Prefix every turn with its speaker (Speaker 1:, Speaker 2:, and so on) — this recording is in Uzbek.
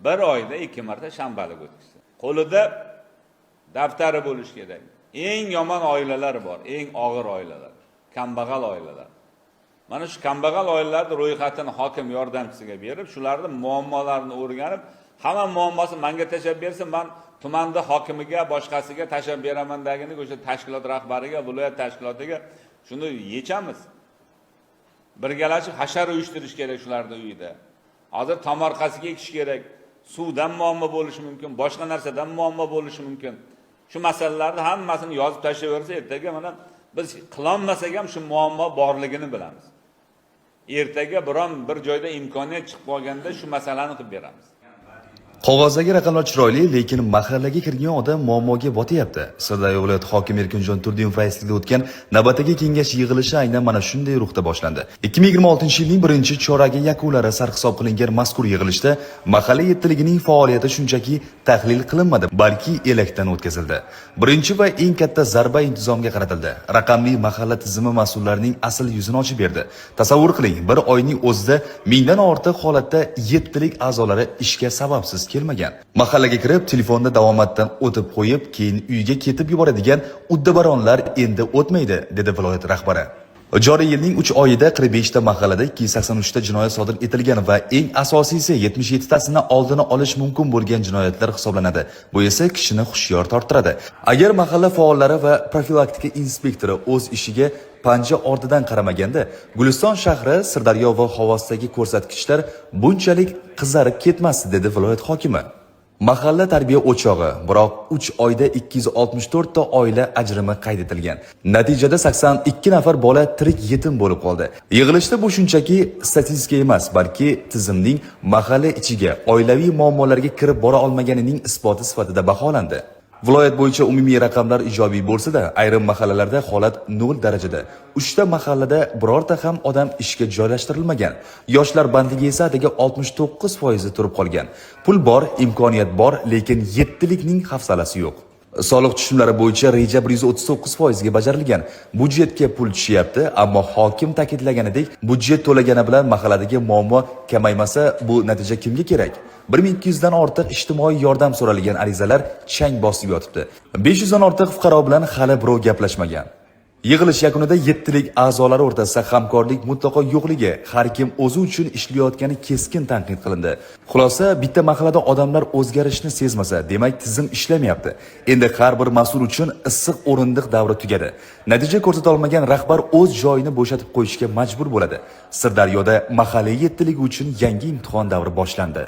Speaker 1: bir oyda 2 marta shanbalik o'tkazsa. Qo'lida daftari bo'lish kerak. Eng yomon oilalar bor, eng og'ir oilalar, kambag'al oilalar. Mana shu kambag'al oilalarning ro'yxatini hokim yordamchisiga berib, shularning muammolarini o'rganib, hamma muammosini menga tashab bersin, men tumanda hokimiga, boshqasiga tashab beramandagini o'sha tashkilot rahbariga, viloyat tashkilotiga shuni yechamiz. Birgalashib hashar uyushtirish kerak shularning uyida. Hozir tomorqasiga ekish kerak. Suvdan muammo bo'lishi mumkin, boshqa narsadan muammo bo'lishi mumkin. Shu masalalarni hammasini yozib tashlaversa, ertaga mana biz qilolmasak ham shu muammo borligini bilamiz. Ertaga biron bir joyda imkoniyat chiqib qolganda shu masalani qilib beramiz.
Speaker 2: Qog'ozdagi raqamlar chiroyli, lekin mahallaga kirgan odam muammoga botyapti. Sirdaryo viloyati hokimi Erkinjon Turdimov raisligida o'tgan navbatdagi kengash yig'ilishi aynan mana shunday ruhda boshlandi. 2026-yilning birinchi choragi yakunlari sarhisob qilingan mazkur yig'ilishda mahalla yettiligining faoliyati shunchaki tahlil qilinmadi, balki elakdan o'tkazildi. Birinchi va eng katta zarba intizomga qaratildi. Raqamli mahalla tizimi mas'ullarining asl yuzini ochib berdi. Tasavvur qiling, bir oyning o'zida mingdan ortiq holatda yettilik a'zolari ishga sababsiz kelmagan. Mahallaga kirib, telefonda davomatdan o'tib qo'yib, keyin uyga ketib yuboradigan uddabaronlar endi o'tmaydi, dedi viloyat rahbari. Joriy yilning 3 oyida 45 ta mahallada 283 ta jinoyat sodir etilgan va eng asosiysi 77 tasini oldini olish mumkin bo'lgan jinoyatlar hisoblanadi. Bu esa kishini hushyor torttiradi. Agar mahalla faollari va profilaktika inspektori o'z ishiga panja ortidan qaramaganda, Guliston shahri, Sirdaryo va Xovazdagi ko'rsatkichlar bunchalik qizarib ketmasdi, dedi viloyat hokimi. Mahalla tarbiya o'chog'i, biroq 3 oyda 264 ta oila ajrimi qayd etilgan. Natijada 82 nafar bola tirik yetim bo'lib qoldi. Yig'ilishda bu shunchaki statistika emas, balki tizimning mahalla ichiga oilaviy muammolarga kirib bora olmaganining isboti sifatida baholandi. Viloyat bo'yicha umumiy raqamlar ijobiy bo'lsa-da, ayrim mahallalarda holat 0 darajada. 3 ta mahallada birorta ham odam ishga joylashtirilmagan. Yoshlar bandligi esa atigi 69% turib qolgan. Pul bor, imkoniyat bor, lekin yettilikning hafsalasi yo'q. Soliq tushumlari bo'yicha reja 139% ga bajarilgan. Budjetga pul tushyapti, ammo hokim ta'kidlaganidek, budjet to'lagani bilan mahalladagi muammo kamaymasa, bu natija kimga kerak? 1200 dan ortiq ijtimoiy yordam so'ralgan arizalar chang bosib yotibdi. 500 dan ortiq fuqaro bilan hali birov gaplashmagan. Yig'ilish yakunida yettilik a'zolari o'rtasida hamkorlik mutlaqo yo'qligi, har kim o'zi uchun ishlayotgani keskin tanqid qilindi. Xulosa, bitta mahallada odamlar o'zgarishni sezmasa, demak tizim ishlamayapti. Endi har bir mas'ul uchun issiq o'rindiq davri tugadi. Natija ko'rsata olmagan rahbar o'z joyini bo'shatib qo'yishga majbur bo'ladi. Sirdaryoda mahalla yettiligi uchun yangi imtihon davri boshlandi.